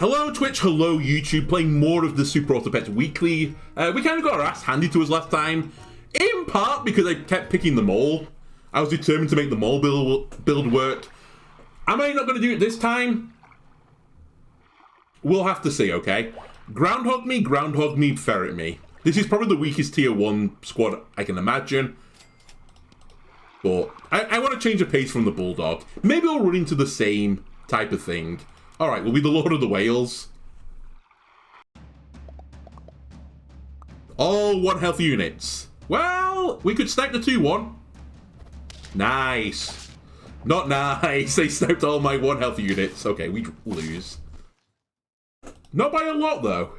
Hello Twitch, hello YouTube, playing more of the Super Auto Pets Weekly. We kind of got our ass handed to us last time, in part because I kept picking the mole. I was determined to make the mole build work. Am I not going to do it this time? We'll have to see, okay? Groundhog me, ferret me. This is probably the weakest tier 1 squad I can imagine. But I want to change the pace from the Bulldog. Maybe I'll run into the same type of thing. Alright, we'll be the Lord of the Whales. All 1 health units. Well, we could snipe the 2-1. Nice. Not nice. They sniped all my 1 health units. Okay, we lose. Not by a lot, though.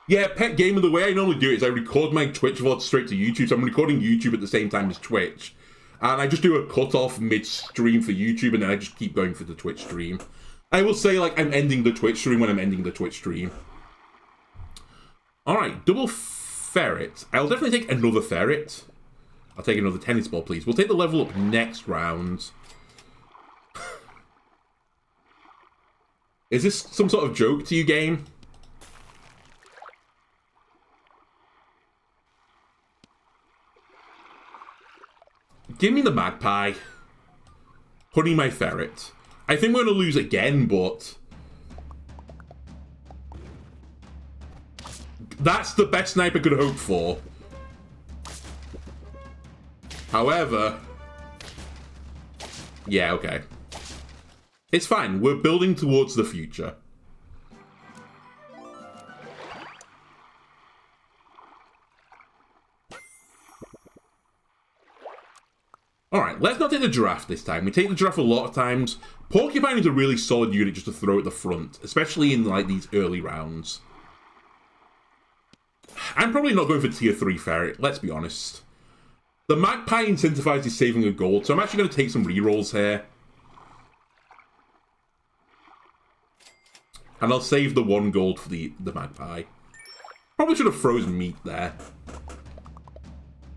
Yeah, pet game, the way I normally do it is I record my Twitch VOD straight to YouTube, so I'm recording YouTube at the same time as Twitch. And I just do a cut-off mid-stream for YouTube, and then I just keep going for the Twitch stream. I will say, like, I'm ending the Twitch stream when I'm ending the Twitch stream. Alright, double ferret. I'll definitely take another ferret. I'll take another tennis ball, please. We'll take the level up next round. Is this some sort of joke to you, game? Give me the magpie. Honey my ferret. I think we're going to lose again, but... that's the best sniper could hope for. However... yeah, okay. It's fine. We're building towards the future. Alright, let's not take the giraffe this time. We take the giraffe a lot of times. Porcupine is a really solid unit just to throw at the front, especially in like these early rounds. I'm probably not going for tier 3 ferret, let's be honest. The magpie incentivizes saving a gold, so I'm actually going to take some rerolls here. And I'll save the 1 gold for the magpie. Probably should have frozen meat there.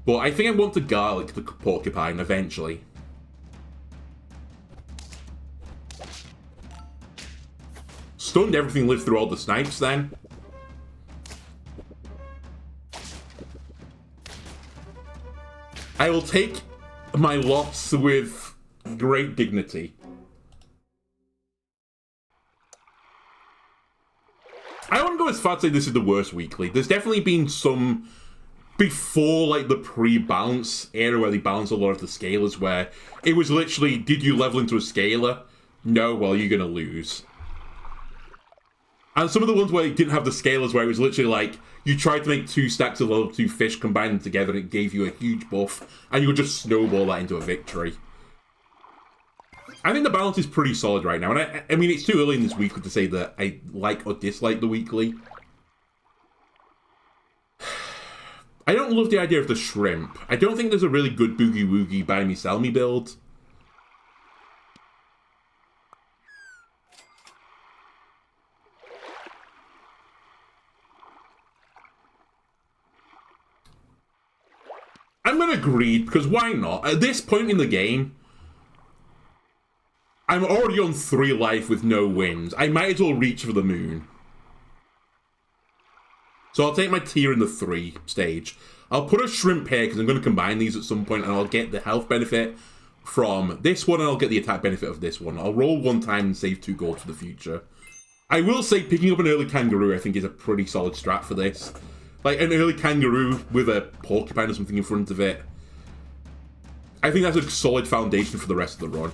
But I think I want to garlic the porcupine eventually. Stunned everything, lived through all the snipes then. I will take my loss with great dignity. I wouldn't go as far to say this is the worst weekly. There's definitely been some... before, like, the pre-balance era where they balance a lot of the scalers, where it was literally, did you level into a scaler? No, well, you're gonna lose. And some of the ones where it didn't have the scalers, where it was literally like, you tried to make 2 stacks of level 2 fish, combine them together, and it gave you a huge buff, and you would just snowball that into a victory. I think the balance is pretty solid right now, and I mean, it's too early in this weekly to say that I like or dislike the weekly. I don't love the idea of the shrimp. I don't think there's a really good boogie woogie buy me sell me build. I'm gonna greed, because why not? At this point in the game, I'm already on 3 life with no wins. I might as well reach for the moon. So I'll take my tier in the 3 stage. I'll put a shrimp here because I'm going to combine these at some point, and I'll get the health benefit from this one and I'll get the attack benefit of this one. I'll roll 1 time and save 2 gold for the future. I will say picking up an early kangaroo I think is a pretty solid strat for this. Like an early kangaroo with a porcupine or something in front of it. I think that's a solid foundation for the rest of the run.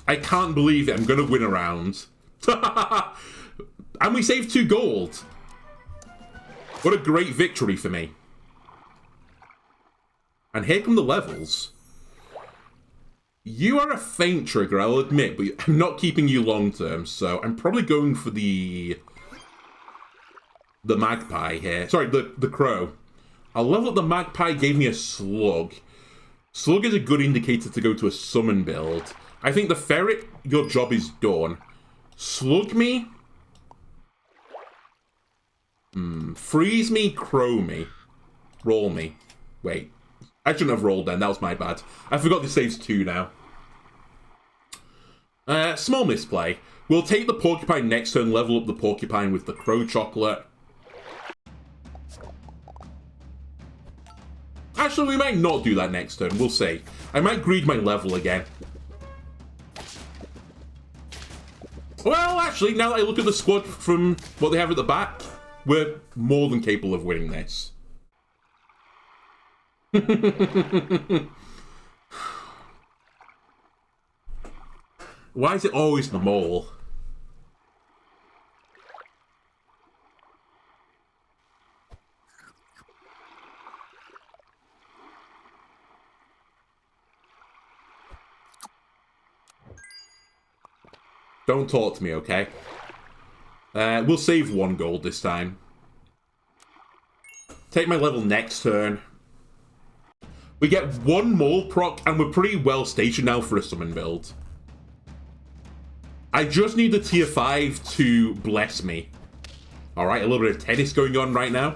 I can't believe it. I'm going to win a round. And we saved 2 gold. What a great victory for me. And here come the levels. You are a faint trigger, I'll admit, but I'm not keeping you long term, so I'm probably going for the magpie here. Sorry, the crow. I'll level up the magpie, gave me a slug. Slug is a good indicator to go to a summon build. I think the ferret, your job is done. Slug me. Freeze me, crow me. Roll me. Wait. I shouldn't have rolled then. That was my bad. I forgot this saves 2 now. Small misplay. We'll take the porcupine next turn, level up the porcupine with the crow chocolate. Actually, we might not do that next turn. We'll see. I might greed my level again. Well, actually, now that I look at the squad from what they have at the back, we're more than capable of winning this. Why is it always the mole? Don't talk to me, okay? We'll save 1 gold this time. Take my level next turn. We get 1 mole proc, and we're pretty well stationed now for a summon build. I just need the tier 5 to bless me. Alright, a little bit of tennis going on right now.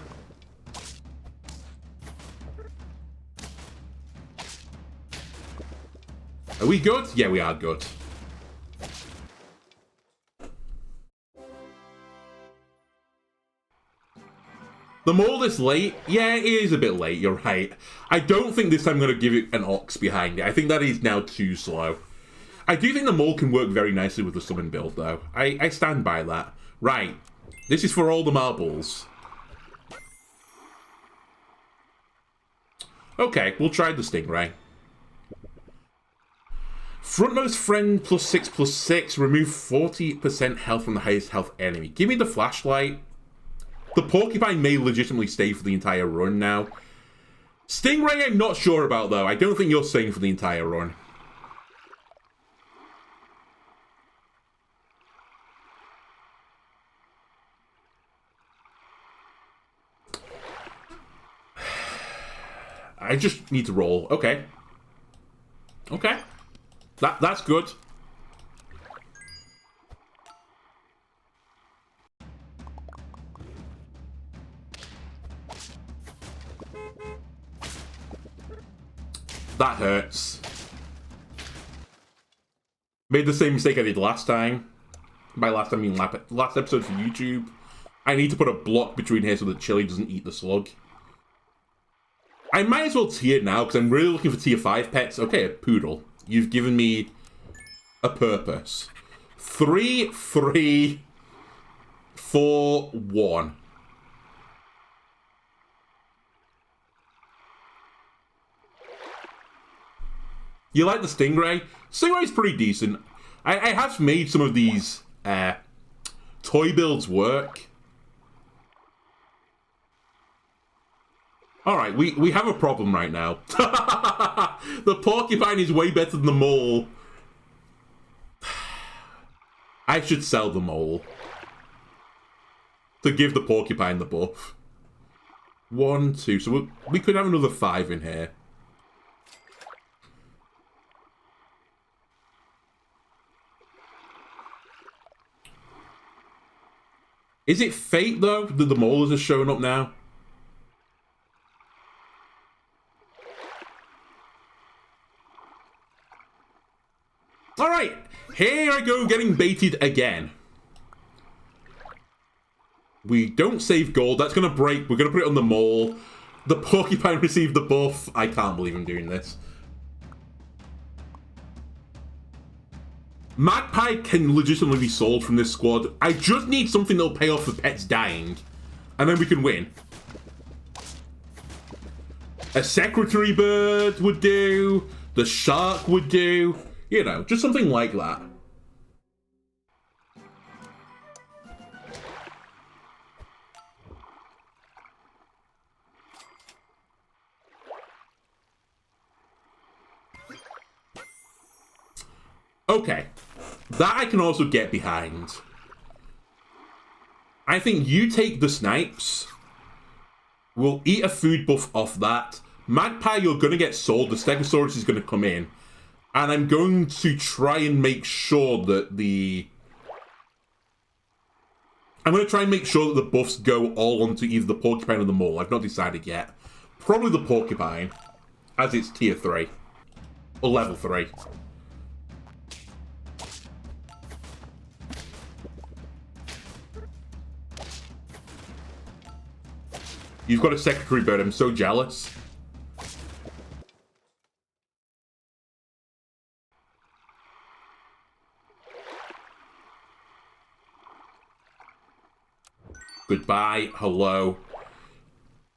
Are we good? Yeah, we are good. The mole this late? Yeah, it is a bit late, you're right. I don't think this time I'm going to give it an ox behind it. I think that is now too slow. I do think the mole can work very nicely with the summon build, though. I stand by that. Right. This is for all the marbles. Okay, we'll try the stingray. Frontmost friend +6/+6. Remove 40% health from the highest health enemy. Give me the flashlight. The porcupine may legitimately stay for the entire run now. Stingray I'm not sure about, though. I don't think you're staying for the entire run. I just need to roll. Okay. Okay. That's good. That hurts. Made the same mistake I did last time. By last time I mean last episode for YouTube. I need to put a block between here so that Chili doesn't eat the slug. I might as well tier now because I'm really looking for tier 5 pets. Okay, a poodle. You've given me a purpose. 3, 3, 4, 1. You like the stingray? Stingray's pretty decent. I have made some of these toy builds work. Alright, we have a problem right now. The porcupine is way better than the mole. I should sell the mole. To give the porcupine the buff. 1, 2. So we could have another 5 in here. Is it fate, though, that the molars are showing up now? Alright, here I go getting baited again. We don't save gold. That's going to break. We're going to put it on the mole. The porcupine received the buff. I can't believe I'm doing this. Magpie can legitimately be sold from this squad. I just need something that'll pay off for pets dying. And then we can win. A secretary bird would do. The shark would do. You know, just something like that. Okay. That I can also get behind. I think you take the snipes. We'll eat a food buff off that. Magpie, you're going to get sold. The Stegosaurus is going to come in. And I'm going to try and make sure that the... I'm going to try and make sure that the buffs go all onto either the porcupine or the mole. I've not decided yet. Probably the porcupine, as it's tier 3. Or level 3. You've got a secretary bird, I'm so jealous. Goodbye, hello.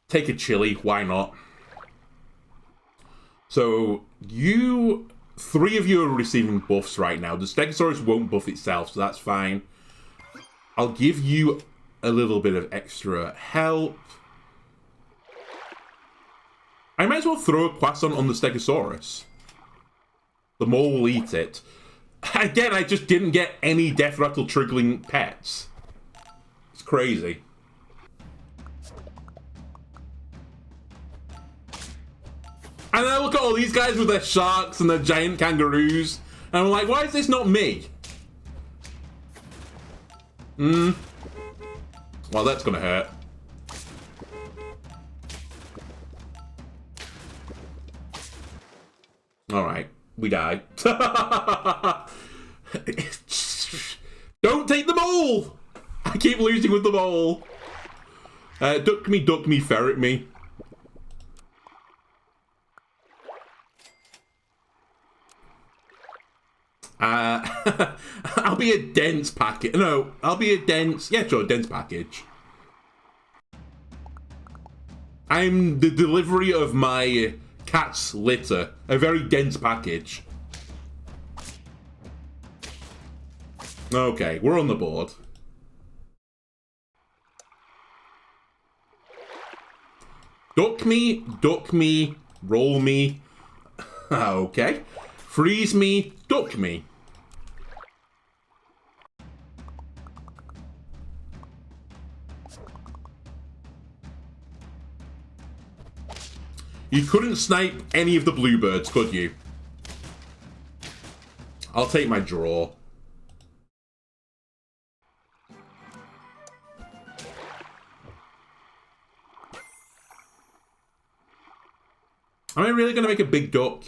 Take a chili, why not? So, 3 of you are receiving buffs right now. The Stegosaurus won't buff itself, so that's fine. I'll give you a little bit of extra help. I might as well throw a Quasson on the Stegosaurus. The mole will eat it. Again, I just didn't get any death rattle triggering pets. It's crazy. And then I look at all these guys with their sharks and their giant kangaroos, and I'm like, why is this not me? Well, that's gonna hurt. Alright, we die. Don't take them all! I keep losing with them all. Duck me, ferret me. I'll be a dense package. No, I'll be a dense... Yeah, sure, dense package. I'm the delivery of my cat's litter. A very dense package. Okay, we're on the board. Duck me, roll me. Okay. Freeze me, duck me. You couldn't snipe any of the bluebirds, could you? I'll take my draw. Am I really going to make a big duck?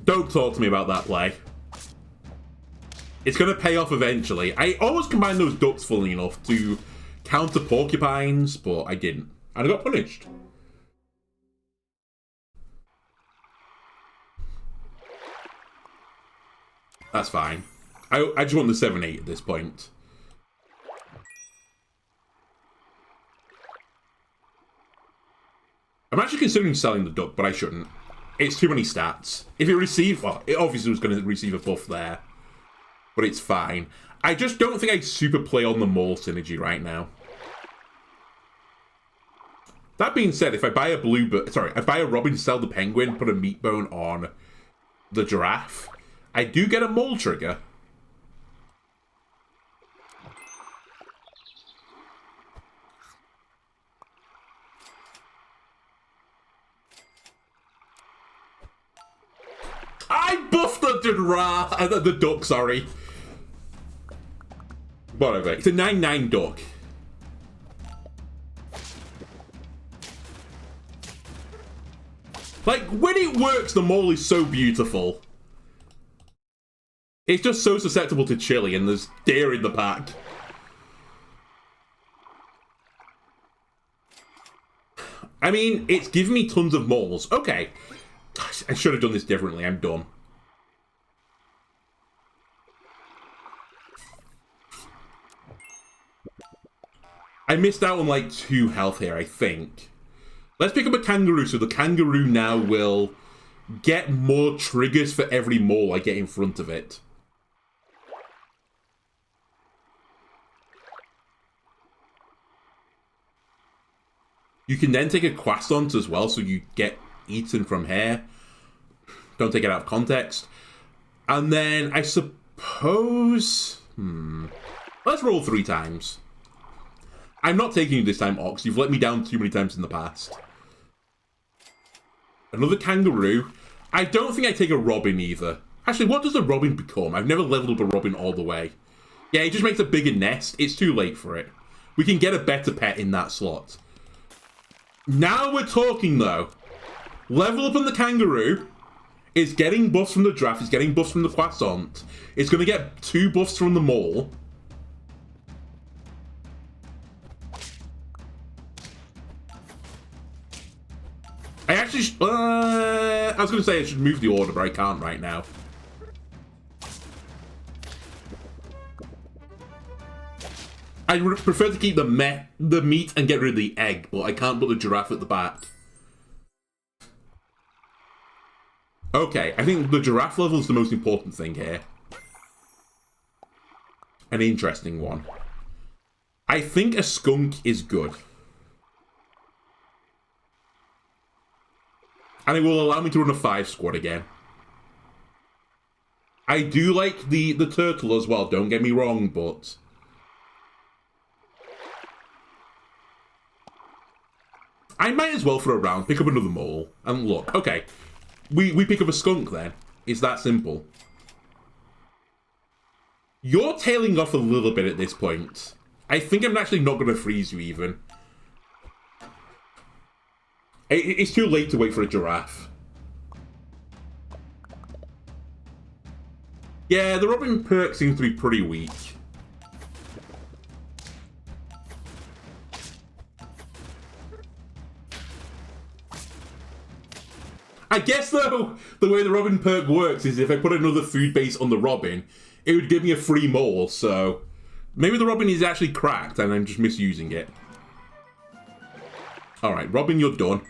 Don't talk to me about that play. It's going to pay off eventually. I always combined those ducks, funnily enough, to counter porcupines, but I didn't. And I got punished. That's fine. I just want the 7-8 at this point. I'm actually considering selling the duck, but I shouldn't. It's too many stats. If it received... Well, it obviously was going to receive a buff there. But it's fine. I just don't think I super play on the mole synergy right now. That being said, if I buy a bluebird... Sorry, I buy a robin, sell the penguin, put a meat bone on the giraffe, I do get a mole trigger. I buffed the duck, sorry. Whatever. It's a 9-9 duck. Like, when it works, the mole is so beautiful. It's just so susceptible to chili, and there's deer in the pack. I mean, it's given me tons of moles. Okay. Gosh, I should have done this differently. I'm dumb. I missed out on like 2 health here, I think. Let's pick up a kangaroo, so the kangaroo now will get more triggers for every mole I get in front of it. You can then take a Quassant as well, so you get eaten from here. Don't take it out of context. And then I suppose... Let's roll 3 times. I'm not taking you this time, Ox. You've let me down too many times in the past. Another kangaroo. I don't think I take a robin either. Actually, what does a robin become? I've never leveled up a robin all the way. Yeah, it just makes a bigger nest. It's too late for it. We can get a better pet in that slot. Now we're talking, though. Level up on the kangaroo. It's getting buffs from the giraffe. It's getting buffs from the croissant. It's going to get 2 buffs from the mole. I actually... I was going to say I should move the order, but I can't right now. I would prefer to keep the meat and get rid of the egg, but I can't put the giraffe at the back. Okay, I think the giraffe level is the most important thing here. An interesting one. I think a skunk is good. And it will allow me to run a 5 squad again. I do like the turtle as well, don't get me wrong, but... I might as well for a round pick up another mole. And look, okay. We pick up a skunk then. It's that simple. You're tailing off a little bit at this point. I think I'm actually not going to freeze you even. It's too late to wait for a giraffe. Yeah, the robin perk seems to be pretty weak. I guess, though, the way the robin perk works is if I put another food base on the robin, it would give me a free mole, so... Maybe the robin is actually cracked and I'm just misusing it. Alright, robin, you're done.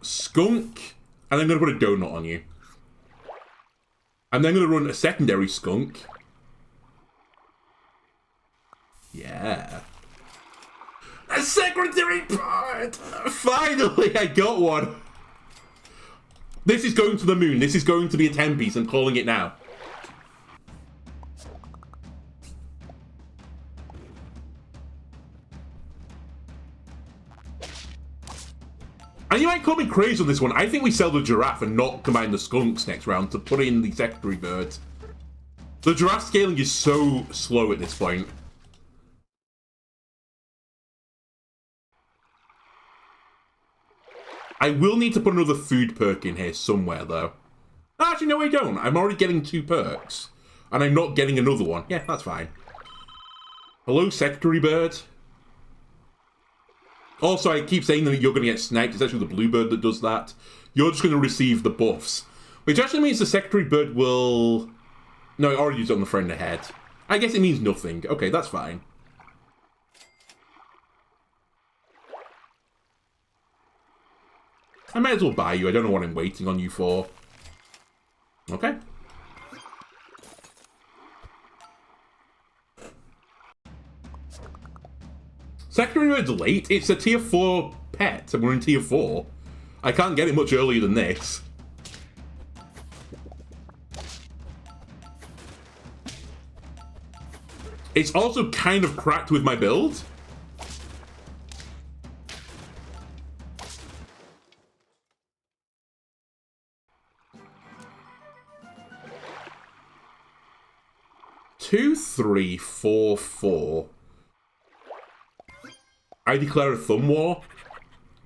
Skunk, and I'm going to put a donut on you. I'm then going to run a secondary skunk. Yeah. A secondary part! Finally, I got one! This is going to the moon. This is going to be a 10-piece. I'm calling it now. And you might call me crazy on this one. I think we sell the giraffe and not combine the skunks next round to put in the secondary bird. The giraffe scaling is so slow at this point. I will need to put another food perk in here somewhere, though. Actually, no, I don't. I'm already getting 2 perks. And I'm not getting another one. Yeah, that's fine. Hello, secretary bird. Also, I keep saying that you're going to get sniped. It's actually the blue bird that does that. You're just going to receive the buffs. Which actually means the secretary bird will... No, I already used it on the friend ahead. I guess it means nothing. Okay, that's fine. I might as well buy you. I don't know what I'm waiting on you for. Okay. Secretary Bird's late. It's a tier 4 pet, and we're in tier 4. I can't get it much earlier than this. It's also kind of cracked with my build. Two, 3, 4, 4. I declare a thumb war.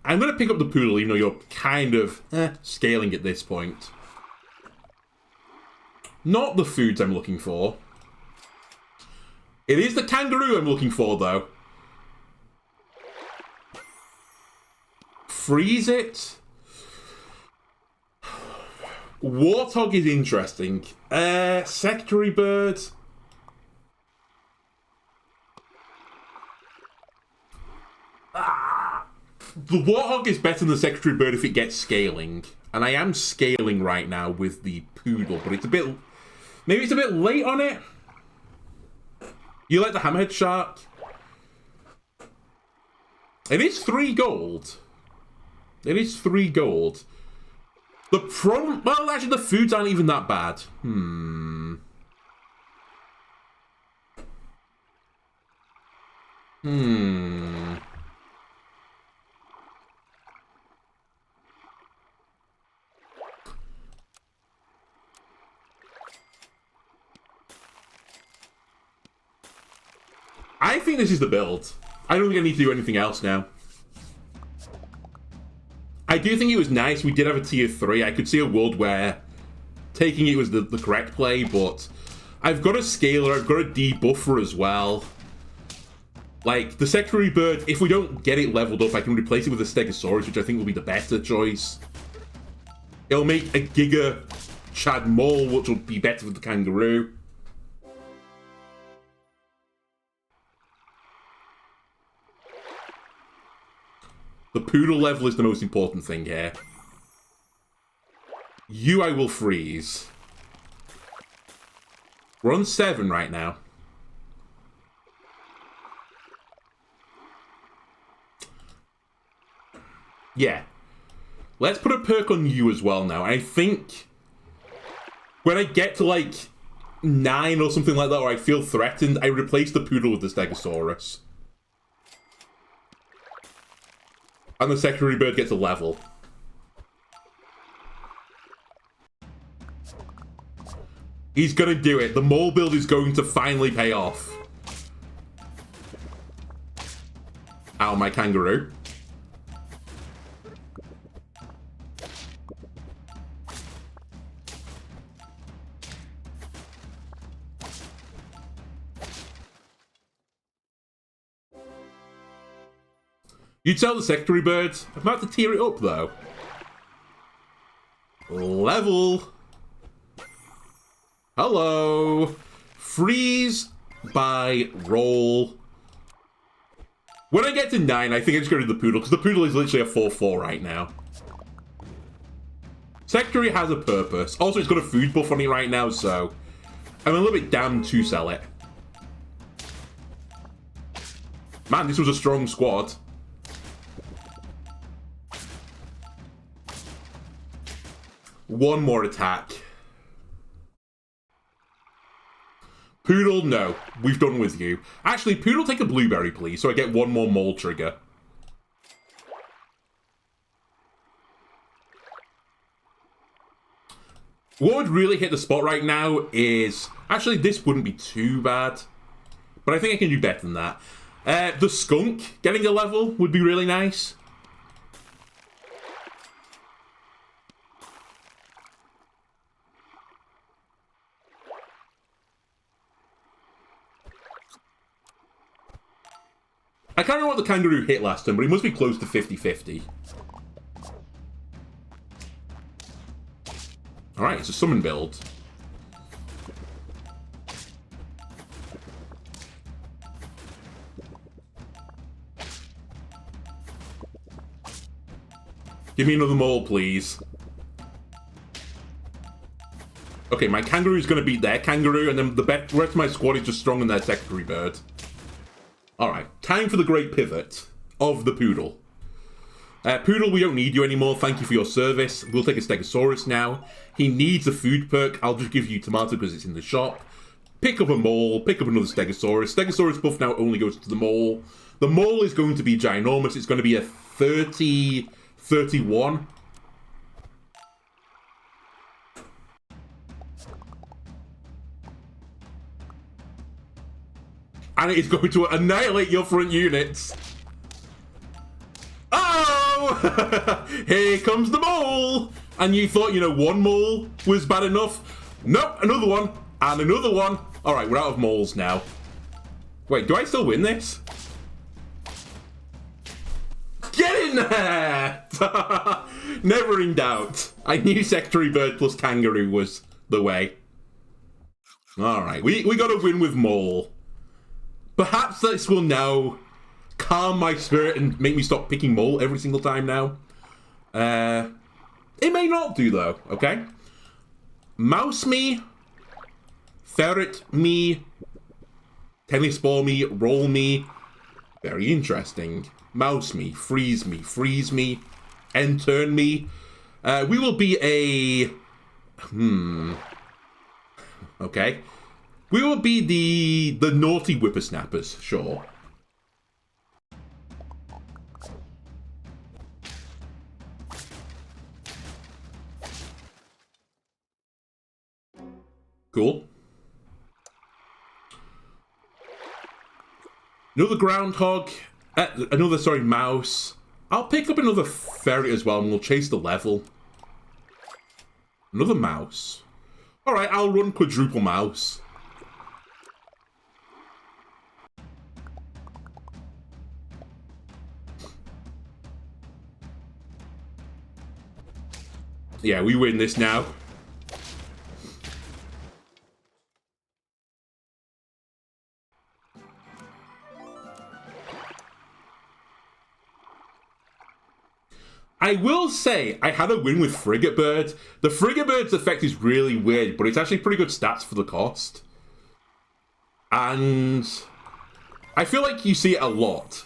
I'm going to pick up the poodle, even though you're kind of scaling at this point. Not the foods I'm looking for. It is the kangaroo I'm looking for, though. Freeze it. Warthog is interesting. Secretary bird. The Warthog is better than the Secretary Bird if it gets scaling. And I am scaling right now with the Poodle, but it's a bit... Maybe it's a bit late on it? You like the Hammerhead Shark? It is 3 gold. It is 3 gold. The problem... Well, actually, the foods aren't even that bad. I think this is the build. I don't think I need to do anything else now. I do think it was nice. We did have a tier 3. I could see a world where taking it was the correct play, but I've got a scaler, I've got a debuffer as well. Like, the secondary bird, if we don't get it leveled up, I can replace it with a Stegosaurus, which I think will be the better choice. It'll make a Giga Chad Mole, which will be better for the kangaroo. The poodle level is the most important thing here. You I will freeze. We're on 7 right now. Yeah. Let's put a perk on you as well now. I think when I get to like 9 or something like that, or I feel threatened, I replace the poodle with the Stegosaurus. And the secondary bird gets a level. He's gonna do it. The mole build is going to finally pay off. Ow, my kangaroo. You tell the secondary bird. I'm about to tear it up, though. Level. Hello. Freeze by roll. When I get to 9, I think I just go to the poodle, because the poodle is literally a 4-4 right now. Secondary has a purpose. Also, it's got a food buff on it right now, so I'm a little bit damned to sell it. Man, this was a strong squad. One more attack. Poodle, no. We've done with you. Actually, Poodle, take a blueberry, please, so I get one more mole trigger. What would really hit the spot right now is... Actually, this wouldn't be too bad. But I think I can do better than that. The skunk getting a level would be really nice. I can't remember what the kangaroo hit last time, but he must be close to 50-50. Alright, it's a summon build. Give me another mole, please. Okay, my kangaroo's gonna beat their kangaroo, and then the rest of my squad is just strong in their secondary bird. Alright, time for the great pivot of the poodle. Poodle, we don't need you anymore. Thank you for your service. We'll take a Stegosaurus now. He needs a food perk. I'll just give you tomato because it's in the shop. Pick up a mole. Pick up another Stegosaurus. Stegosaurus buff now only goes to the mole. The mole is going to be ginormous. It's going to be a 30-31. And it is going to annihilate your front units. Oh! Here comes the mole! And you thought, you know, one mole was bad enough? Nope, another one. And another one. Alright, we're out of moles now. Wait, do I still win this? Get in there! Never in doubt. I knew Secretary Bird plus Kangaroo was the way. Alright, we got to win with mole. Perhaps this will now calm my spirit and make me stop picking mole every single time now. It may not do, though, okay? Mouse me. Ferret me. Tennis ball me. Roll me. Very interesting. Mouse me. Freeze me. Freeze me. End turn me. We will be a... Okay. We will be the naughty whippersnappers, sure. Cool. Another groundhog. Sorry, mouse. I'll pick up another ferret as well, and we'll chase the level. Another mouse. Alright, I'll run quadruple mouse. Yeah, we win this now. I will say, I had a win with Frigate Bird. The Frigate Bird's effect is really weird, but it's actually pretty good stats for the cost. And I feel like you see it a lot.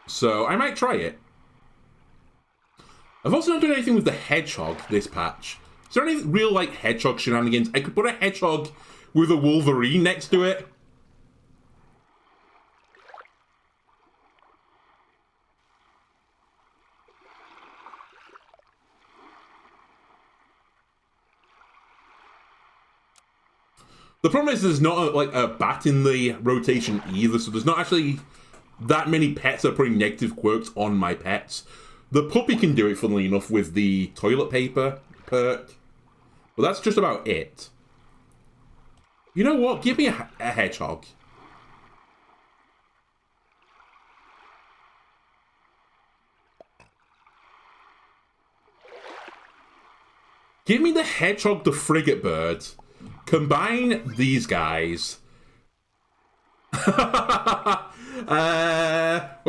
So I might try it. I've also not done anything with the Hedgehog this patch. Is there any real, like, Hedgehog shenanigans? I could put a Hedgehog with a Wolverine next to it. The problem is there's not like a bat in the rotation either, so there's not actually that many pets that are putting negative quirks on my pets. The puppy can do it, funnily enough, with the toilet paper perk. But that's just about it. You know what? Give me a hedgehog. Give me the hedgehog, the frigate bird. Combine these guys. Where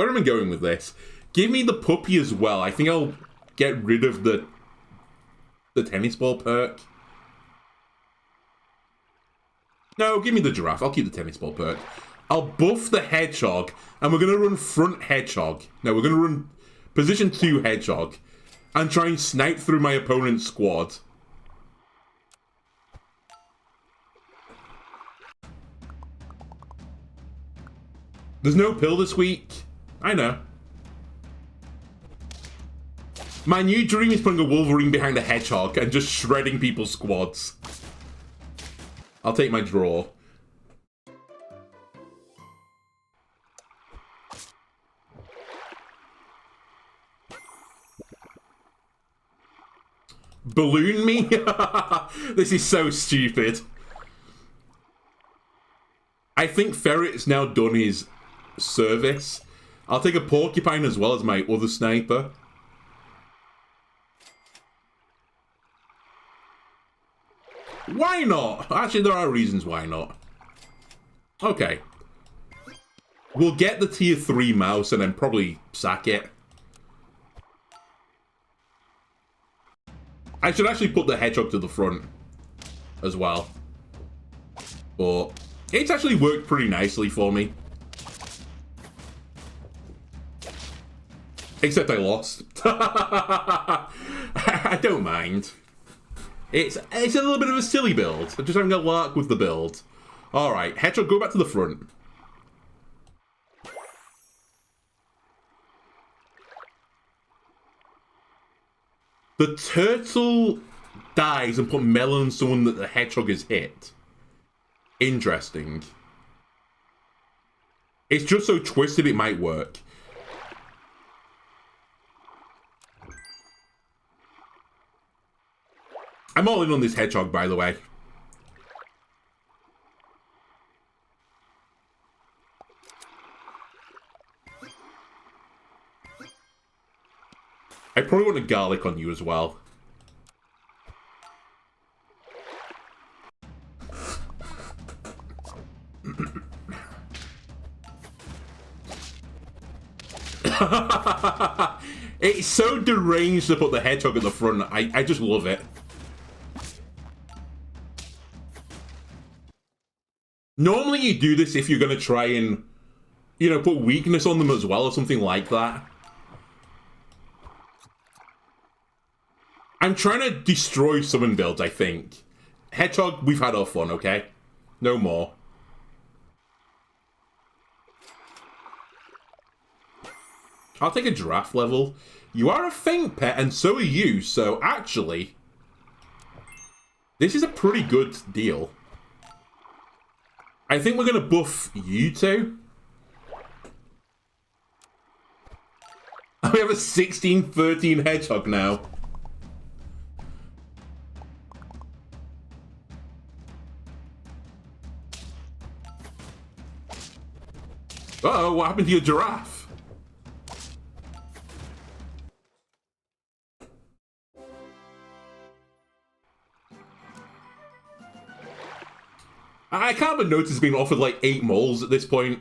am I going with this? Give me the puppy as well. I think I'll get rid of the tennis ball perk. No, give me the giraffe. I'll keep the tennis ball perk. I'll buff the hedgehog, and we're going to run front hedgehog. No, we're going to run position 2 hedgehog, and try and snipe through my opponent's squad. There's no pill this week. I know. My new dream is putting a Wolverine behind a hedgehog and just shredding people's squads. I'll take my draw. Balloon me? This is so stupid. I think Ferret's now done his service. I'll take a porcupine as well as my other sniper. Why not? Actually, there are reasons why not. Okay. We'll get the tier 3 mouse and then probably sack it. I should actually put the hedgehog to the front as well. But it's actually worked pretty nicely for me. Except I lost. I don't mind. It's a little bit of a silly build. I'm just having a lark with the build. Alright, hedgehog, go back to the front. The turtle dies and put melon on someone that the hedgehog has hit. Interesting. It's just so twisted it might work. I'm all in on this hedgehog, by the way. I probably want a garlic on you as well. It's so deranged to put the hedgehog at the front. I just love it. Normally you do this if you're going to try and, you know, put weakness on them as well or something like that. I'm trying to destroy summon builds, I think. Hedgehog, we've had our fun, okay? No more. I'll take a giraffe level. You are a faint pet, and so are you, so actually... this is a pretty good deal. I think we're going to buff you two. We have a 16-13 hedgehog now. Uh-oh, what happened to your giraffe? I can't but notice being offered like 8 moles at this point.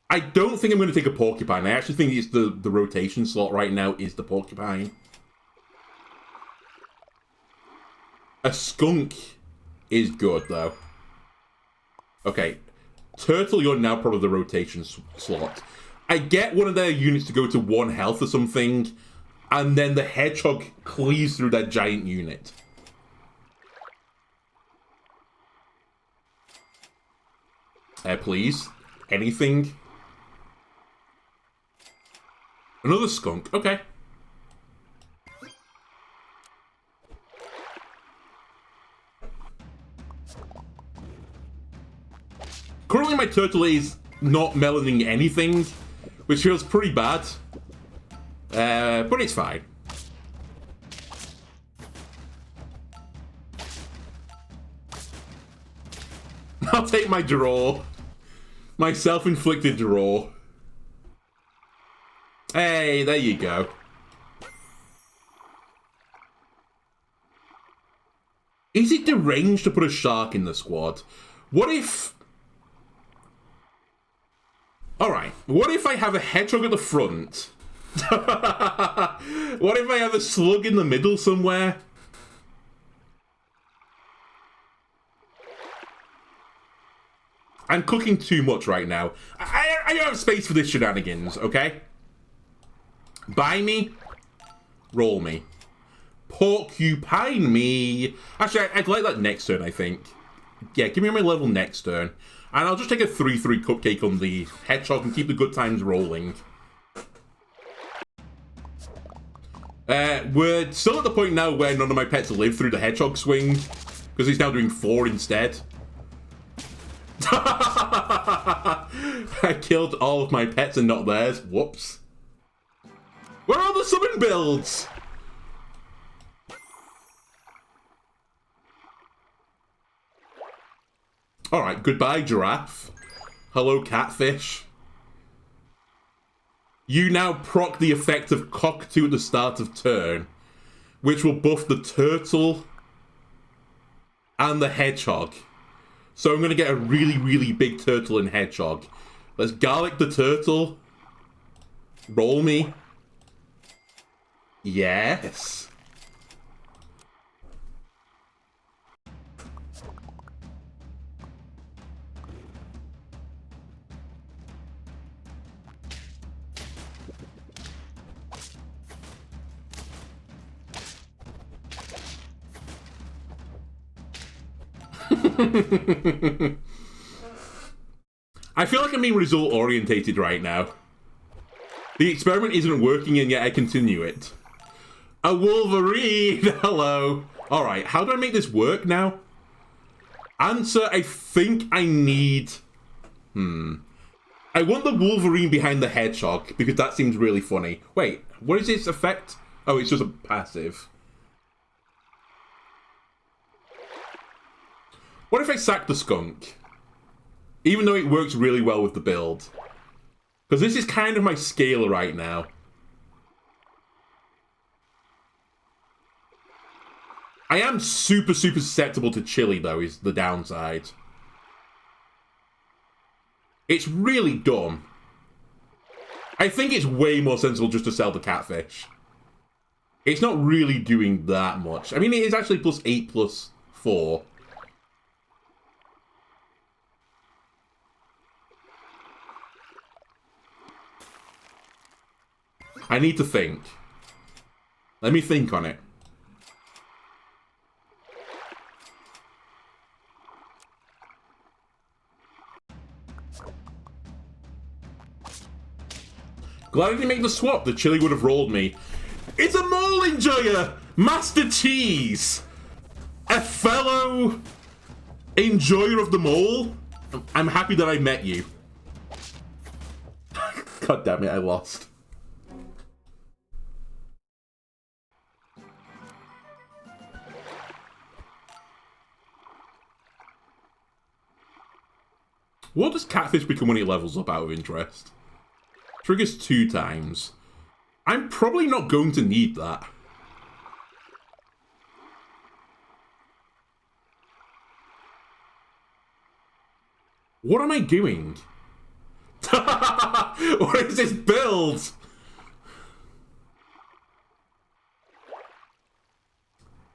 I don't think I'm going to take a porcupine. I actually think it's the rotation slot right now is the porcupine. A skunk is good, though. Okay. Turtle, you're now probably the rotation slot. I get one of their units to go to 1 health or something, and then the hedgehog cleaves through that giant unit. Please. Anything? Another skunk. Okay. Currently my turtle is not melaning anything, which feels pretty bad. But it's fine. I'll take my draw. My self-inflicted draw. Hey, there you go. Is it deranged to put a shark in the squad? What if... alright, what if I have a hedgehog at the front? What if I have a slug in the middle somewhere? I'm cooking too much right now. I don't have space for this shenanigans, okay? Buy me, roll me. Porcupine me. Actually, I'd like that next turn, I think. Yeah, give me my level next turn. And I'll just take a 3-3 cupcake on the hedgehog and keep the good times rolling. We're still at the point now where none of my pets live through the hedgehog swing, because he's now doing 4 instead. I killed all of my pets and not theirs. Whoops. Where are the summon builds? Alright, goodbye, giraffe. Hello, catfish. You now proc the effect of cockatoo at the start of turn, which will buff the turtle and the hedgehog. So I'm going to get a really, really big turtle and hedgehog. Let's garlic the turtle. Roll me. Yes. I feel like I'm being result orientated right now. The experiment isn't working and yet I continue it. A Wolverine! Hello. Alright, how do I make this work now? Answer, I think I need... I want the Wolverine behind the hedgehog because that seems really funny. Wait, what is its effect? Oh, it's just a passive. What if I sack the skunk? Even though it works really well with the build. Because this is kind of my scaler right now. I am super, super susceptible to chili, though, is the downside. It's really dumb. I think it's way more sensible just to sell the catfish. It's not really doing that much. I mean, it is actually +8 +4. I need to think. Let me think on it. Glad I didn't make the swap. The chili would have rolled me. It's a mole enjoyer! Master Cheese! A fellow enjoyer of the mole? I'm happy that I met you. God damn it, I lost. What does Catfish become when it levels up out of interest? Triggers 2 times. I'm probably not going to need that. What am I doing? What is this build?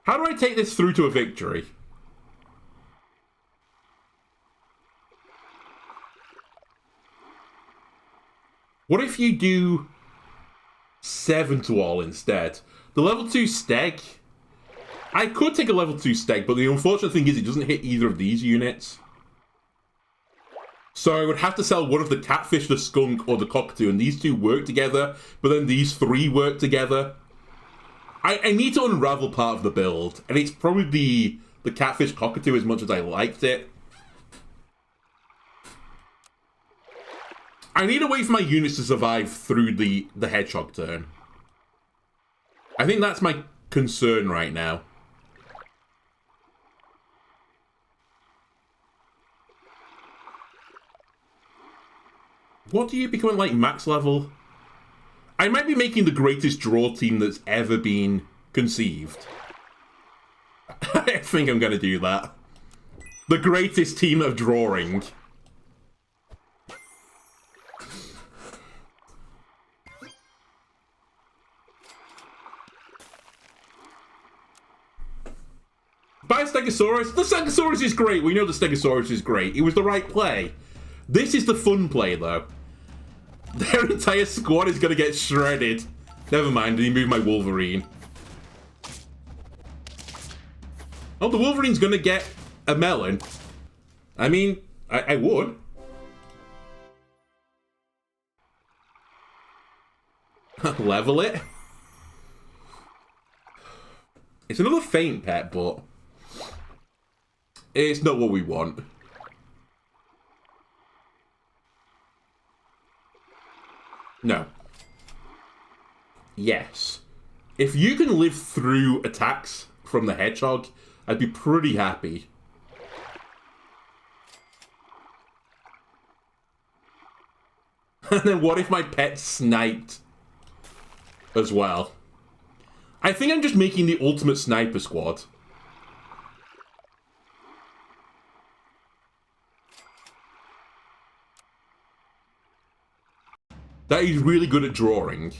How do I take this through to a victory? What if you do 7 to all instead? The level 2 steg? I could take a level 2 steg, but the unfortunate thing is it doesn't hit either of these units. So I would have to sell one of the Catfish, the Skunk, or the Cockatoo, and these two work together, but then these 3 work together. I need to unravel part of the build, and it's probably the Catfish Cockatoo as much as I liked it. I need a way for my units to survive through the Hedgehog turn. I think that's my concern right now. What do you become at, like, max level? I might be making the greatest draw team that's ever been conceived. I think I'm going to do that. The greatest team of drawing. Buy a Stegosaurus. The Stegosaurus is great. We know the Stegosaurus is great. It was the right play. This is the fun play, though. Their entire squad is going to get shredded. Never mind, I moved my Wolverine. Oh, the Wolverine's going to get a melon. I mean, I would. Level it. It's another faint pet, but it's not what we want. No. Yes. If you can live through attacks from the Hedgehog, I'd be pretty happy. And then what if my pet sniped as well? I think I'm just making the ultimate sniper squad. That is really good at drawing.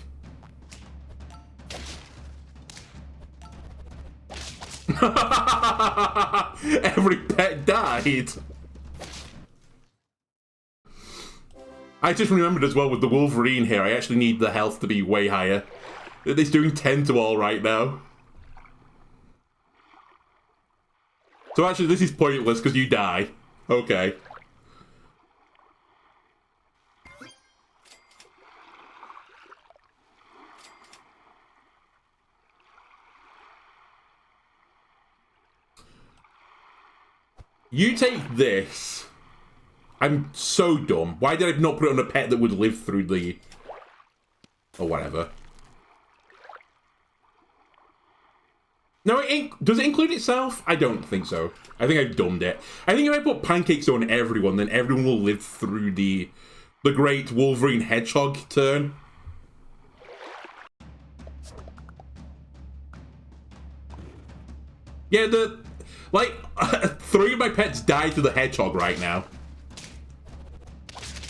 Every pet died. I just remembered as well with the Wolverine here, I actually need the health to be way higher. It's doing 10 to all right now. So actually this is pointless because you die. Okay. You take this. I'm so dumb. Why did I not put it on a pet that would live through the... or whatever. No, does it include itself? I don't think so. I think I've dumbed it. I think if I put pancakes on everyone, then everyone will live through the great Wolverine Hedgehog turn. Yeah, like, 3 of my pets died to the Hedgehog right now.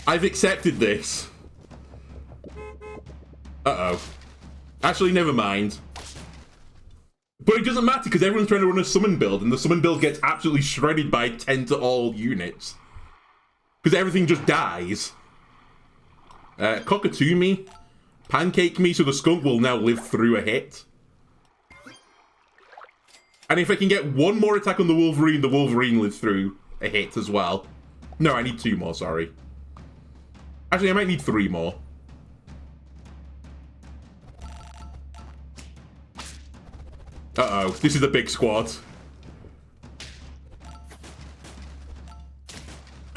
I've accepted this. Uh-oh. Actually, never mind. But it doesn't matter, because everyone's trying to run a summon build, and the summon build gets absolutely shredded by 10 to all units. Because everything just dies. Cockatoo me. Pancake me, so the skunk will now live through a hit. And if I can get one more attack on the Wolverine lives through a hit as well. No, I need 2 more, sorry. Actually, I might need 3 more. Uh-oh, this is a big squad.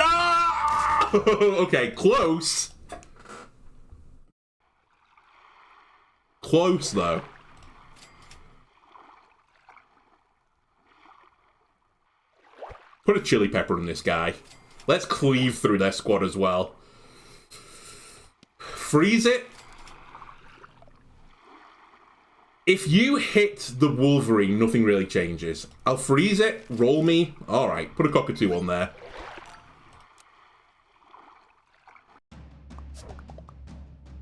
Ah! Okay, close. Close, though. Put a chili pepper in this guy. Let's cleave through their squad as well. Freeze it. If you hit the Wolverine, nothing really changes. I'll freeze it. Roll me. Alright, put a cockatoo on there.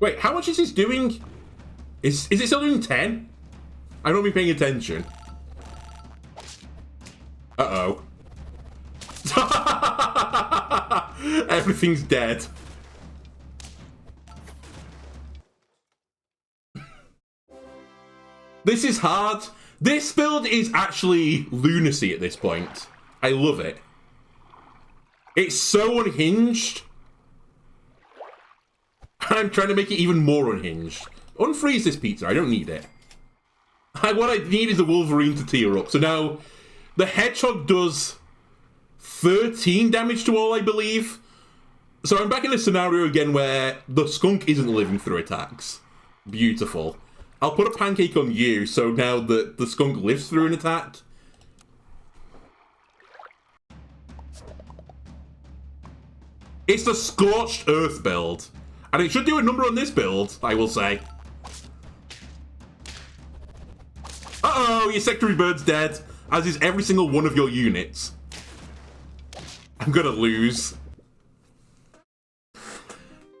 Wait, how much is this doing? Is it still doing 10? I don't be paying attention. Uh-oh. Everything's dead. This is hard. This build is actually lunacy at this point. I love it. It's so unhinged. I'm trying to make it even more unhinged. Unfreeze this pizza. I don't need it. What I need is a Wolverine to tear up. So now, the Hedgehog does 13 damage to all, I believe. So I'm back in a scenario again where the skunk isn't living through attacks. Beautiful. I'll put a pancake on you, so now the skunk lives through an attack. It's the Scorched Earth build. And it should do a number on this build, I will say. Uh-oh, your secondary bird's dead, as is every single one of your units. I'm gonna lose.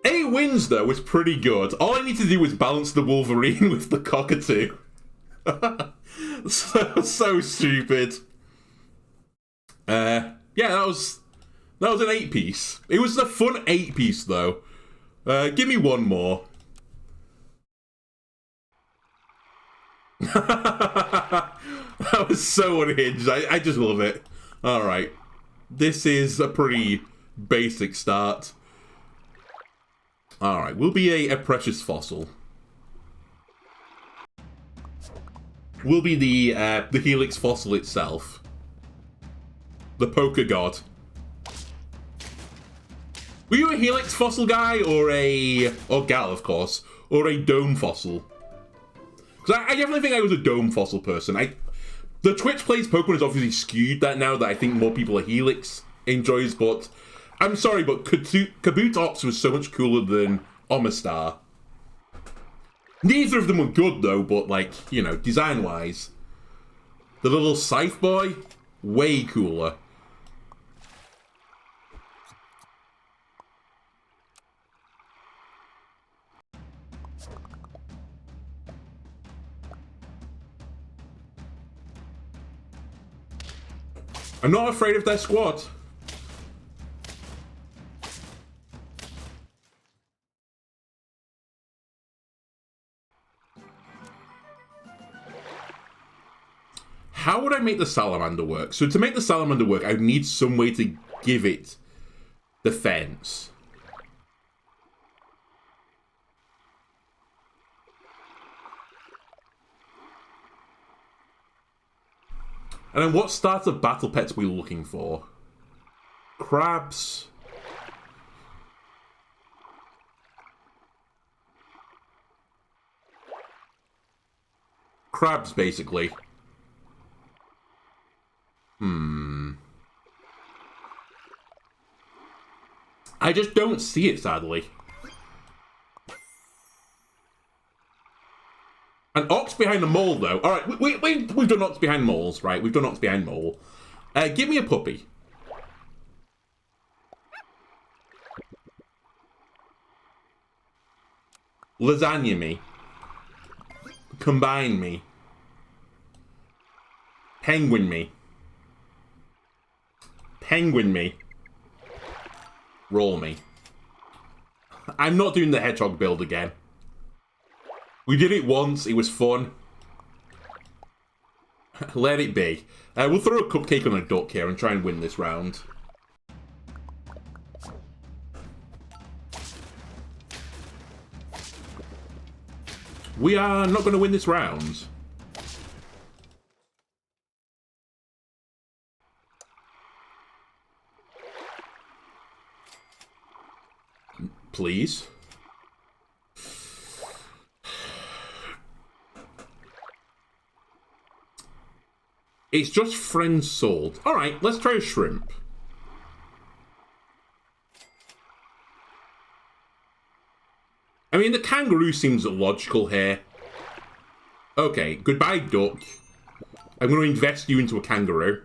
8 wins, though, was pretty good. All I need to do is balance the Wolverine with the cockatoo. so stupid. Yeah, that was an 8-piece. It was a fun 8-piece, though. Give me one more. That was so unhinged. I just love it. Alright. This is a pretty basic start. Alright, we'll be a precious fossil. We'll be the Helix fossil itself. The poker god. Were you a Helix fossil guy or gal, of course, or a dome fossil? Because I definitely think I was a dome fossil person. The Twitch plays Pokemon is obviously skewed that now that I think more people are Helix enjoys, but I'm sorry, but Kabutops was so much cooler than Omastar. Neither of them were good though, but like, you know, design-wise. The little Scythe boy, way cooler. I'm not afraid of their squad. How would I make the salamander work? So to make the salamander work, I would need some way to give it defense. And then what starter battle pets are we looking for? Crabs. Crabs, basically. I just don't see it, sadly. An ox behind a mole, though. All right, we've done ox behind moles, right? We've done ox behind mole. Give me a puppy. Lasagna me. Combine me. Penguin me. Penguin me. Roll me. I'm not doing the hedgehog build again. We did it once, it was fun. Let it be. We'll throw a cupcake on a duck here and try and win this round. We are not going to win this round. Please. It's just friends sold. Alright, let's try a shrimp. I mean, the kangaroo seems logical here. Okay, goodbye, duck. I'm going to invest you into a kangaroo.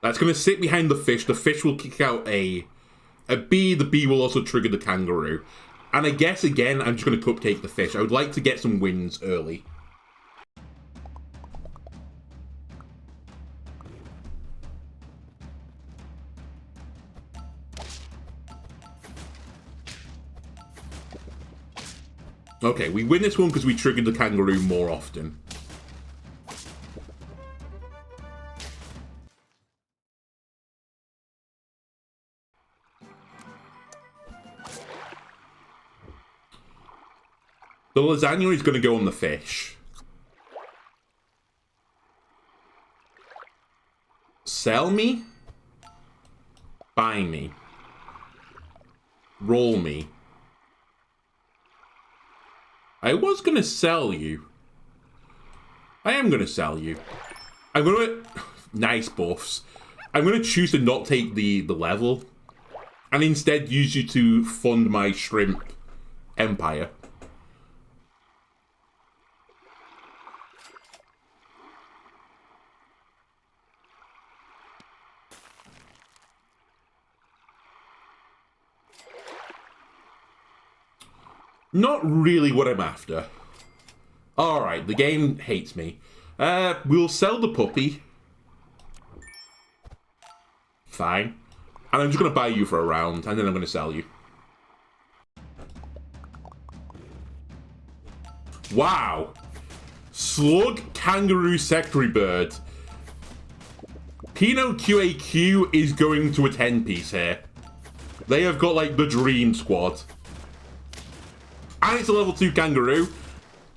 That's going to sit behind the fish. The fish will kick out a bee. The bee will also trigger the kangaroo. And I guess, again, I'm just going to cupcake the fish. I would like to get some wins early. Okay, we win this one because we triggered the kangaroo more often. The lasagna is going to go on the fish. Sell me? Buy me? Roll me? I was going to sell you. I am going to sell you. I'm going to... Nice buffs. I'm going to choose to not take the level. And instead use you to fund my shrimp empire. Not really what I'm after. Alright, the game hates me. We'll sell the puppy. Fine. And I'm just going to buy you for a round, and then I'm going to sell you. Wow. Slug, kangaroo, secretary bird. Pinot QAQ is going to a 10-piece here. They have got, like, the dream squad. And it's a level 2 kangaroo.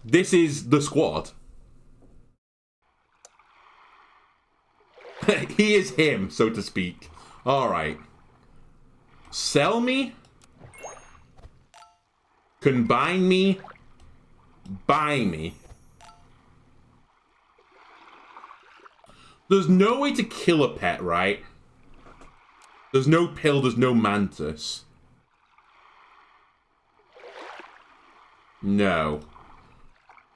This is the squad. He is him, so to speak. Alright. Sell me. Combine me. Buy me. There's no way to kill a pet, right? There's no pill, there's no mantis. No.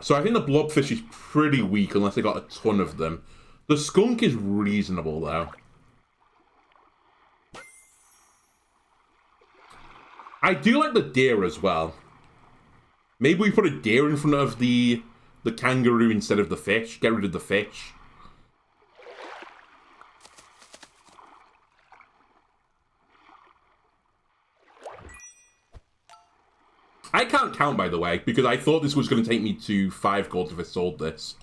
So I think the blobfish is pretty weak unless they got a ton of them. The skunk is reasonable, though. I do like the deer as well. Maybe we put a deer in front of the kangaroo instead of the fish. Get rid of the fish. I can't count, by the way, because I thought this was going to take me to 5 gold if I sold this.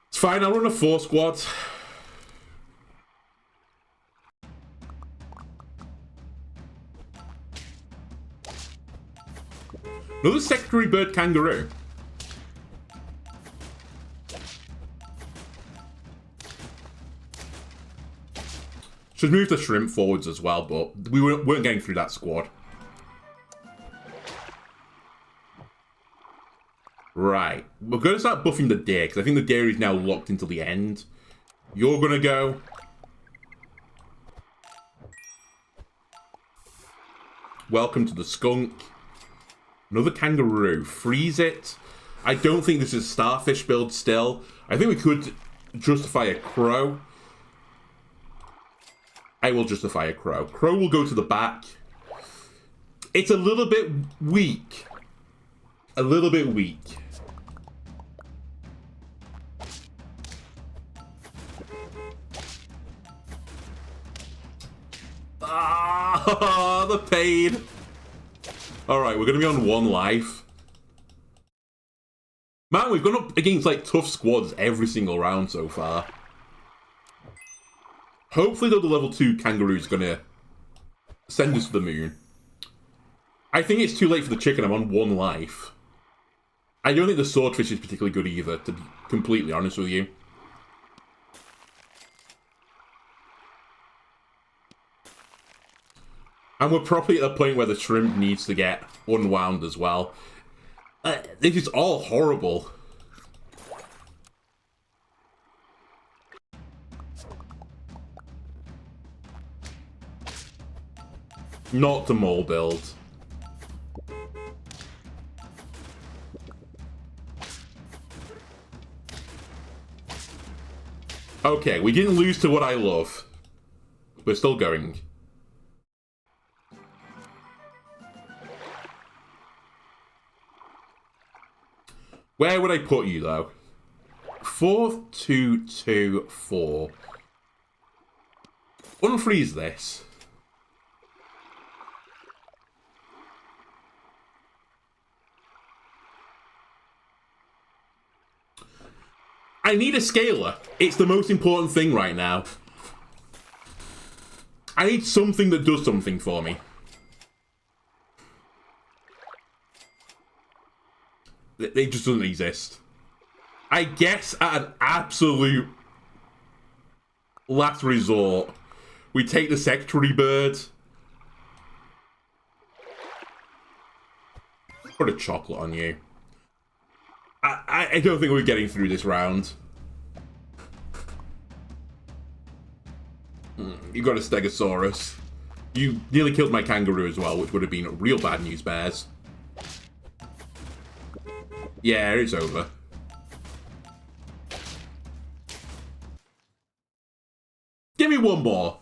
It's fine, I'll run a 4 squad. Another secretary bird kangaroo. Should move the shrimp forwards as well, but we weren't getting through that squad. Right. We're going to start buffing the deer, because I think the deer is now locked until the end. You're going to go. Welcome to the skunk. Another kangaroo. Freeze it. I don't think this is a starfish build still. I think we could justify a crow. I will justify a crow. Crow will go to the back. It's a little bit weak. A little bit weak. Ah, the pain. Alright, we're going to be on 1 life. Man, we've gone up against, like, tough squads every single round so far. Hopefully, though, the level 2 kangaroo's gonna send us to the moon. I think it's too late for the chicken. I'm on 1 life. I don't think the swordfish is particularly good either, to be completely honest with you. And we're probably at a point where the shrimp needs to get unwound as well. This is all horrible. Not the mole build. Okay, we didn't lose to what I love. We're still going. Where would I put you, though? 4, 2, 2, 4. Unfreeze this. I need a scaler. It's the most important thing right now. I need something that does something for me. It just doesn't exist. I guess at an absolute last resort, we take the secretary bird. Put a chocolate on you. I don't think we're getting through this round. You got a Stegosaurus. You nearly killed my kangaroo as well, which would have been real bad news, bears. Yeah, it's over. Give me one more.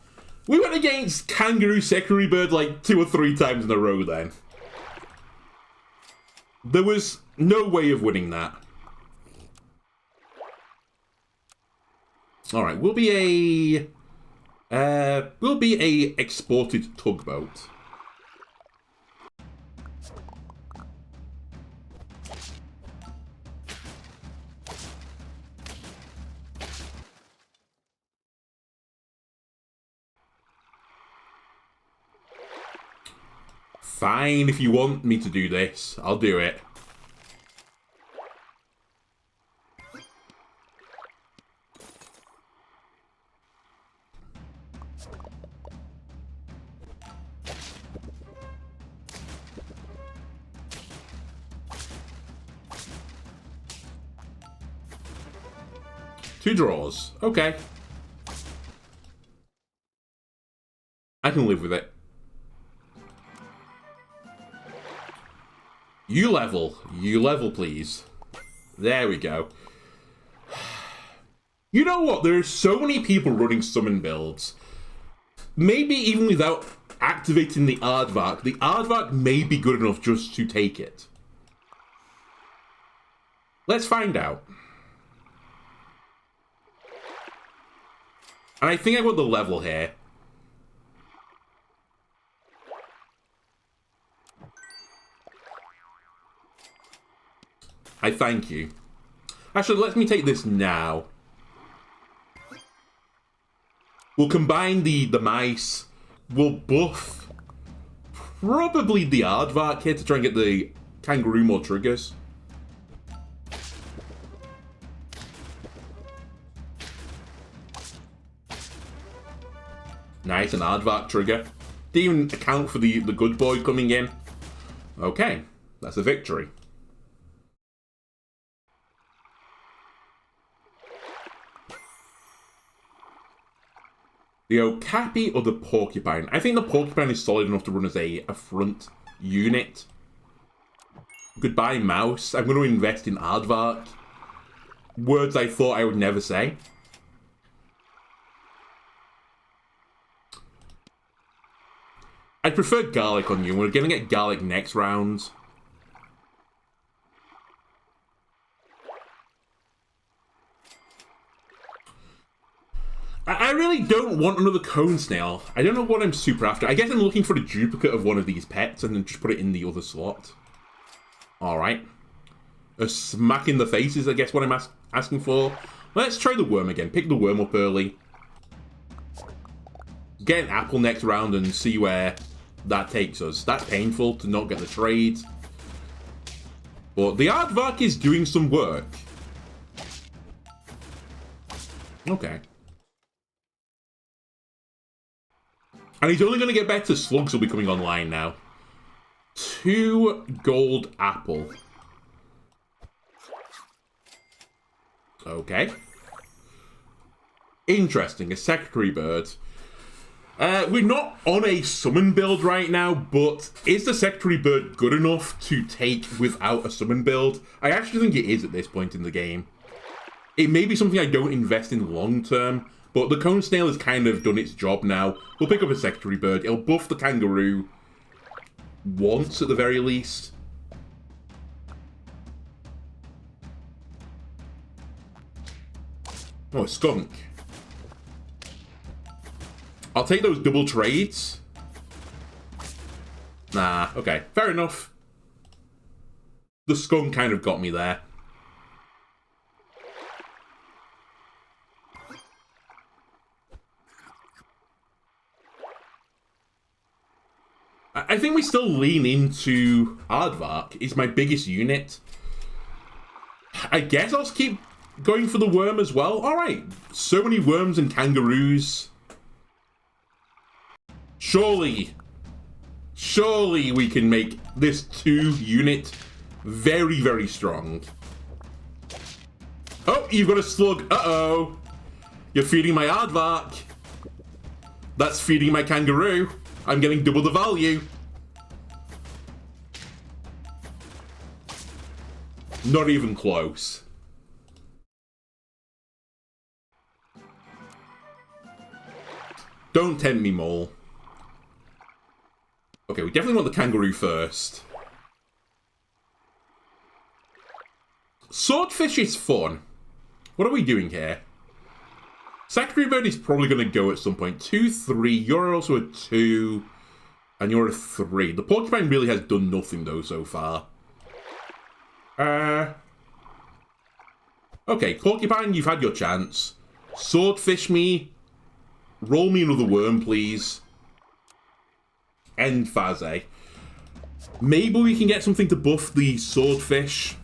We went against kangaroo secretary bird like 2 or 3 times in a row then. There was no way of winning that. All right, we'll be a exported tugboat. Fine, if you want me to do this, I'll do it. Two draws. Okay. I can live with it. You level, please. There we go. You know what? There are so many people running summon builds. Maybe even without activating the aardvark may be good enough just to take it. Let's find out. And I think I got the level here. I thank you. Actually, let me take this now. We'll combine the mice. We'll buff probably the aardvark here to try and get the kangaroo more triggers. Nice, an aardvark trigger. Didn't even account for the good boy coming in. Okay, that's a victory. The okapi or the porcupine? I think the porcupine is solid enough to run as a front unit. Goodbye, mouse. I'm going to invest in aardvark. Words I thought I would never say. I prefer garlic on you. We're going to get garlic next round. I really don't want another cone snail. I don't know what I'm super after. I guess I'm looking for a duplicate of one of these pets and then just put it in the other slot. Alright. A smack in the face is, I guess, what I'm asking for. Let's try the worm again. Pick the worm up early. Get an apple next round and see where that takes us. That's painful to not get the trade. But the aardvark is doing some work. Okay. And he's only going to get better. Slugs will be coming online now. 2 gold apple. Okay. Interesting. A secretary bird. We're not on a summon build right now, but is the secretary bird good enough to take without a summon build? I actually think it is at this point in the game. It may be something I don't invest in long term, but the cone snail has kind of done its job now. We'll pick up a secretary bird. It'll buff the kangaroo once at the very least. Oh, a skunk. I'll take those double trades. Nah, okay. Fair enough. The skunk kind of got me there. I think we still lean into Aardvark. It's my biggest unit. I guess I'll keep going for the worm as well. Alright. So many worms and kangaroos. Surely we can make this 2 unit very, very strong. Oh, you've got a slug. Uh-oh. You're feeding my aardvark. That's feeding my kangaroo. I'm getting double the value. Not even close. Don't tempt me, Mole. Okay, we definitely want the kangaroo first. Swordfish is fun. What are we doing here? Secretary bird is probably going to go at some point. 2, 3. You're also a 2. And you're a 3. The porcupine really has done nothing, though, so far. Okay, porcupine, you've had your chance. Swordfish me. Roll me another worm, please. End Faze. Maybe we can get something to buff the swordfish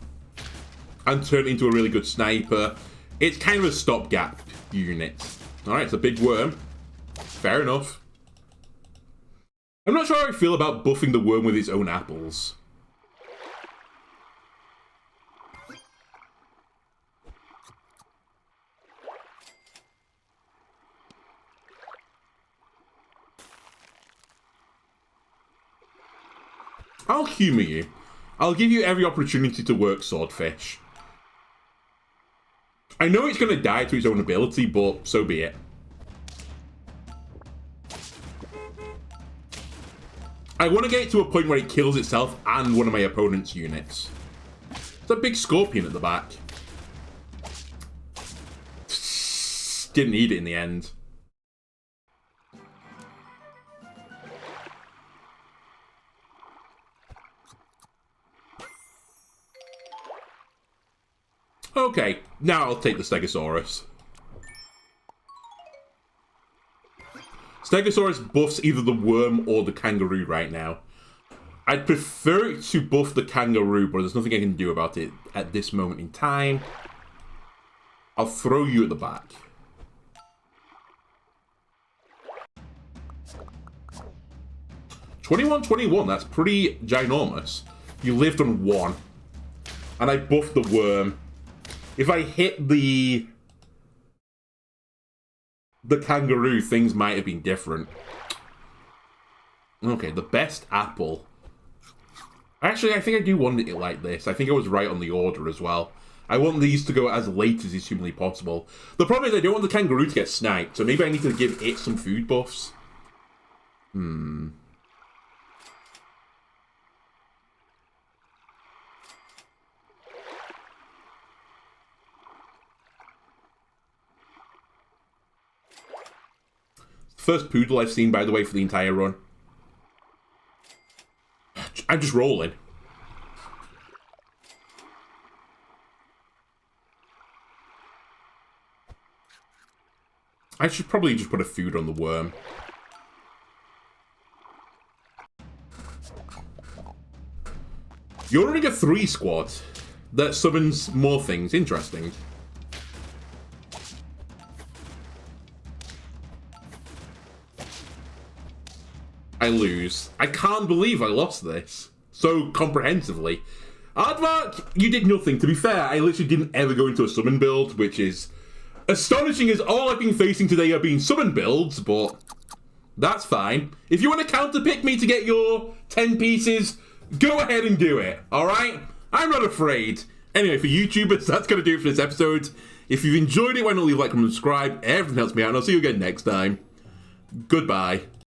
and turn it into a really good sniper. It's kind of a stopgap unit. Alright, it's a big worm. Fair enough. I'm not sure how I feel about buffing the worm with its own apples. I'll humour you. I'll give you every opportunity to work swordfish. I know it's going to die to its own ability, but so be it. I want to get it to a point where it kills itself and one of my opponent's units. It's a big scorpion at the back. Didn't need it in the end. Okay, now I'll take the Stegosaurus. Stegosaurus buffs either the worm or the kangaroo right now. I'd prefer it to buff the kangaroo, but there's nothing I can do about it at this moment in time. I'll throw you at the back. $21-21, that's pretty ginormous. You lived on 1. And I buffed the worm. If I hit the kangaroo, things might have been different. Okay, the best apple. Actually, I think I do want it like this. I think I was right on the order as well. I want these to go as late as is humanly possible. The problem is I don't want the kangaroo to get sniped, so maybe I need to give it some food buffs. First poodle I've seen, by the way, for the entire run. I'm just rolling. I should probably just put a food on the worm. You're running a 3 squad that summons more things. Interesting. I lose. I can't believe I lost this so comprehensively. Aardvark, you did nothing. To be fair, I literally didn't ever go into a summon build, which is astonishing as all I've been facing today have been summon builds, but that's fine. If you want to counterpick me to get your 10 pieces, go ahead and do it, alright? I'm not afraid. Anyway, for YouTubers, that's going to do it for this episode. If you've enjoyed it, why not leave a like, comment, and subscribe? Everything helps me out, and I'll see you again next time. Goodbye.